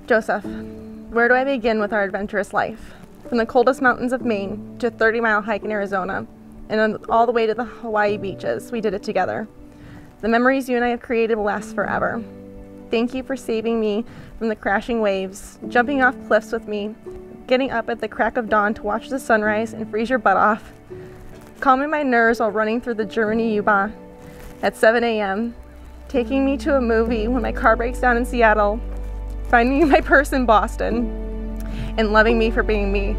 Joseph, where do I begin with our adventurous life? From the coldest mountains of Maine to a 30-mile hike in Arizona, and all the way to the Hawaii beaches, we did it together. The memories you and I have created will last forever. Thank you for saving me from the crashing waves, jumping off cliffs with me, getting up at the crack of dawn to watch the sunrise and freeze your butt off, calming my nerves while running through the Germany U-Bahn at 7 a.m., taking me to a movie when my car breaks down in Seattle, finding my purse in Boston, and loving me for being me.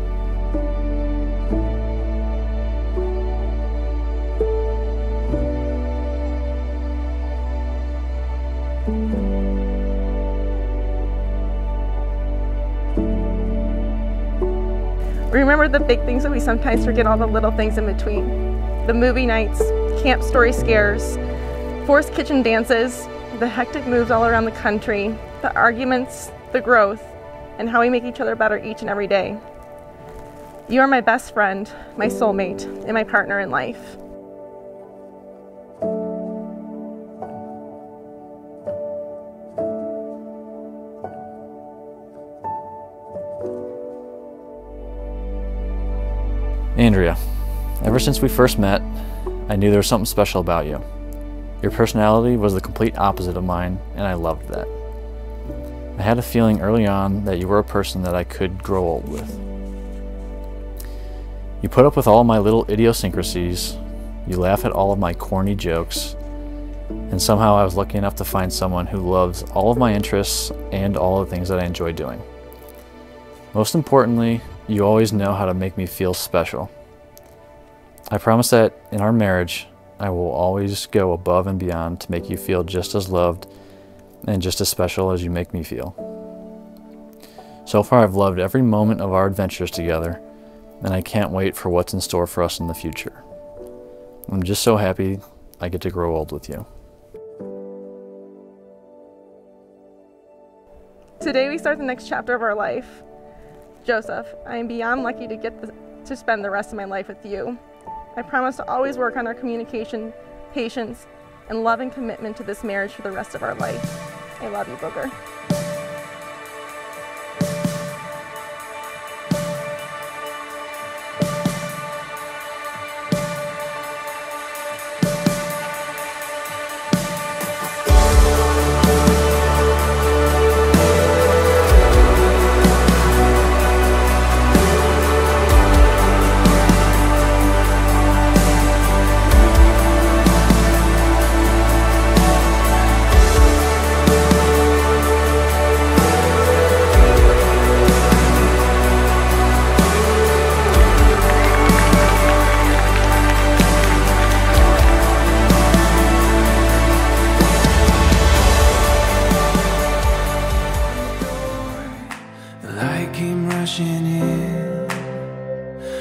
Remember the big things, but we sometimes forget all the little things in between. The movie nights, camp story scares, forced kitchen dances, the hectic moves all around the country, the arguments, the growth, and how we make each other better each and every day. You are my best friend, my soulmate, and my partner in life. Andrea, ever since we first met, I knew there was something special about you. Your personality was the complete opposite of mine, and I loved that. I had a feeling early on that you were a person that I could grow old with. You put up with all my little idiosyncrasies, you laugh at all of my corny jokes, and somehow I was lucky enough to find someone who loves all of my interests and all the things that I enjoy doing. Most importantly, you always know how to make me feel special. I promise that in our marriage, I will always go above and beyond to make you feel just as loved and just as special as you make me feel. So far, I've loved every moment of our adventures together, and I can't wait for what's in store for us in the future. I'm just so happy I get to grow old with you. Today we start the next chapter of our life. Joseph, I am beyond lucky to get to spend the rest of my life with you. I promise to always work on our communication, patience, and love and commitment to this marriage for the rest of our life. I love you, Booger.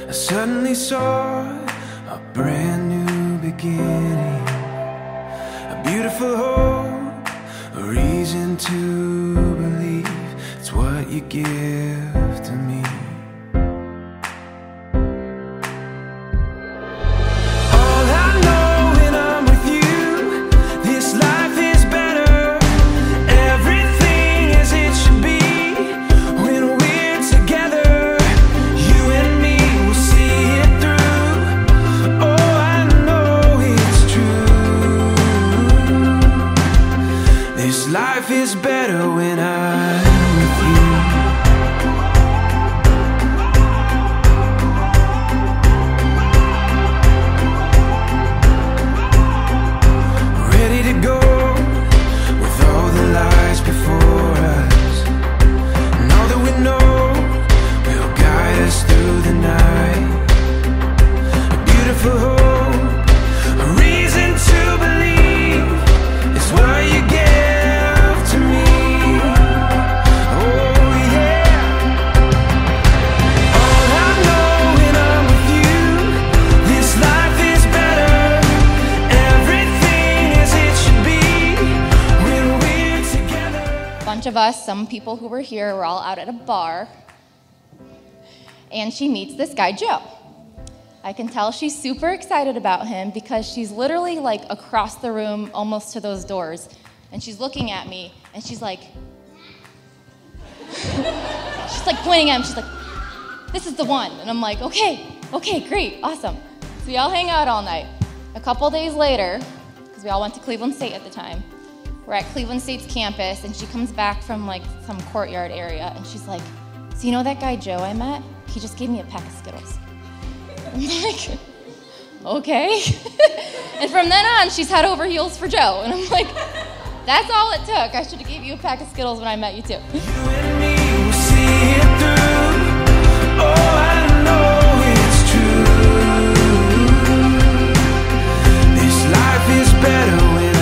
I suddenly saw a brand new beginning, a beautiful hope, a reason to believe it's what you give to me. All I know when I'm with you, this life is better, everything as it should be. When we're together, you and me will see it through. Oh, I know it's true. This life is better when I'm with you. Ready to go with all the lies before us, and all that we know will guide us through the night. A beautiful hope, a reason to believe is what you give to me. Oh yeah. All I know when I'm with you, this life is better, everything as it should be when we're together. Bunch of us, some people who were here, were all out at a bar, and she meets this guy, Joe. I can tell she's super excited about him because she's literally like across the room, almost to those doors, and she's looking at me, and she's like, just like pointing at him. She's like, this is the one. And I'm like, okay, great, awesome. So we all hang out all night. A couple days later, because we all went to Cleveland State at the time, we're at Cleveland State's campus, and she comes back from like some courtyard area, and she's like, so you know that guy Joe I met? He just gave me a pack of Skittles. I'm like, okay. And from then on, she's head over heels for Joe. And I'm like, that's all it took. I should have gave you a pack of Skittles when I met you too. You and me will see it through. Oh, I know it's true. This life is better when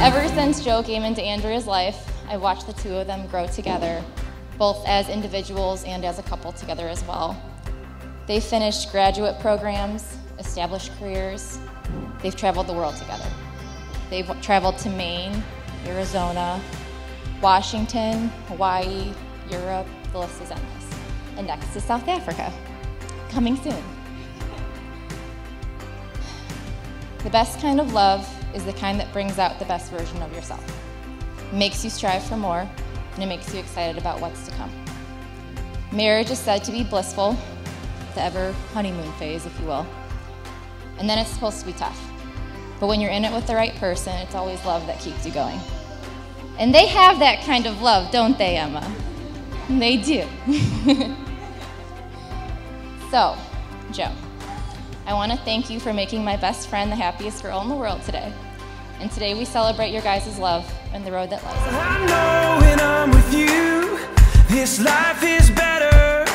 Ever since Joe came into Andrea's life, I watched the two of them grow together, both as individuals and as a couple together as well. They finished graduate programs, established careers. They've traveled the world together. They've traveled to Maine, Arizona, Washington, Hawaii, Europe, the list is endless. And next is South Africa, coming soon. The best kind of love is the kind that brings out the best version of yourself. It makes you strive for more, and it makes you excited about what's to come. Marriage is said to be blissful, the ever honeymoon phase, if you will. And then it's supposed to be tough. But when you're in it with the right person, it's always love that keeps you going. And they have that kind of love, don't they, Emma? They do. So, Joe, I want to thank you for making my best friend the happiest girl in the world today. And today we celebrate your guys' love and the road that lies ahead. I know when I'm with you, this life is better.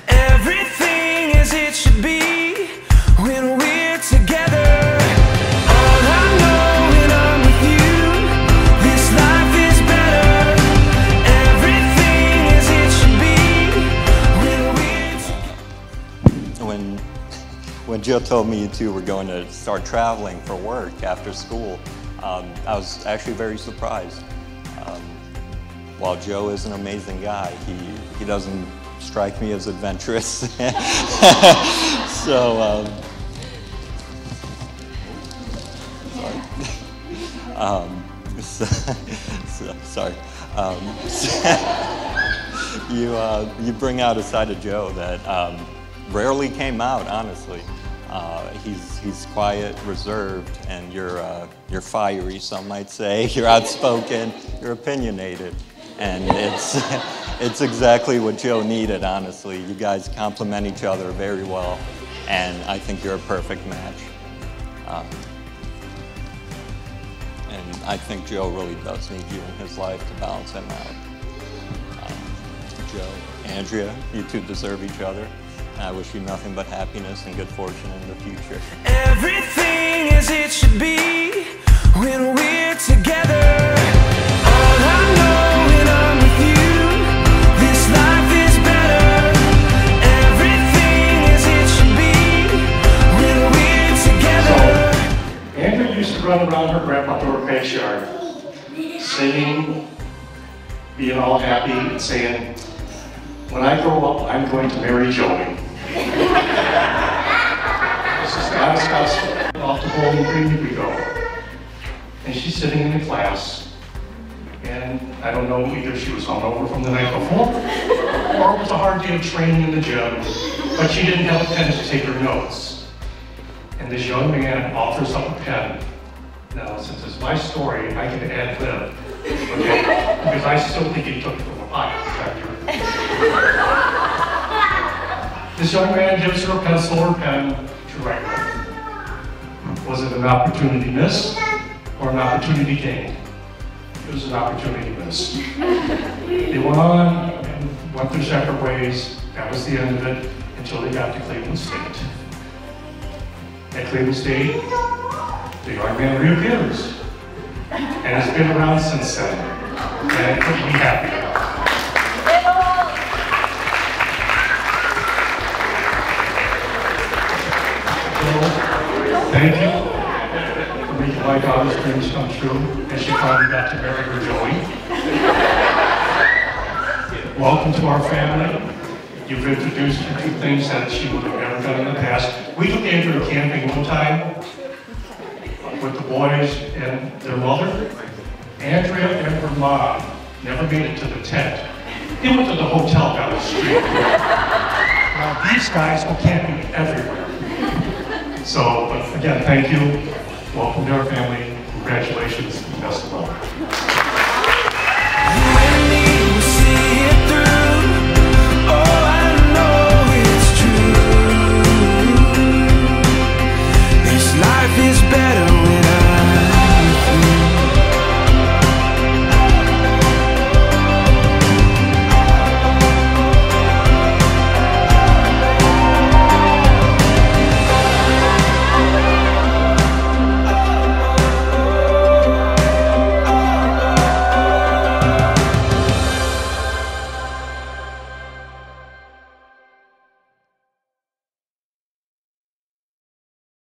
Everything as it should be when we're together. All I know when I'm with you, this life is better. Everything as it should be when we're together. When Joe told me you two were going to start traveling for work after school, I was actually very surprised. While Joe is an amazing guy, he doesn't strike me as adventurous. So, sorry. You bring out a side of Joe that rarely came out, honestly. He's quiet, reserved, and you're fiery, some might say. You're outspoken, you're opinionated, and it's exactly what Joe needed, honestly. You guys complement each other very well, and I think you're a perfect match. And I think Joe really does need you in his life to balance him out. Joe, Andrea, you two deserve each other. I wish you nothing but happiness and good fortune in the future. Everything as it should be when we're together. All I know when I'm with you, this life is better. Everything as it should be when we're together. So, Andrea used to run around her grandpa door backyard, singing, being all happy, and saying, when I grow up, I'm going to marry Joey. This is the honest house off to Bowling Green we go. And she's sitting in the class, and I don't know, either she was hungover from the night before, or it was a hard day of training in the gym, but she didn't have a pen to take her notes. And this young man offers up a pen. Now, since it's my story, I can ad-lib, okay? Because I still think he took it from a pocket. This young man gives her a pencil or pen to write with. Was it an opportunity missed or an opportunity gained? It was an opportunity missed. They went on and went their separate ways. That was the end of it until they got to Cleveland State. At Cleveland State, the young man reappears and has been around since then. And I couldn't be happier. Thank you for making my daughter's dreams come true, and she finally got to marry her Joey. Welcome to our family. You've introduced her to things that she would have never done in the past. We took Andrea camping one time with the boys and their mother. Andrea and her mom never made it to the tent. They went to the hotel down the street. Now these guys can't be everywhere. So, but again, thank you. Welcome to our family. Congratulations and best of luck.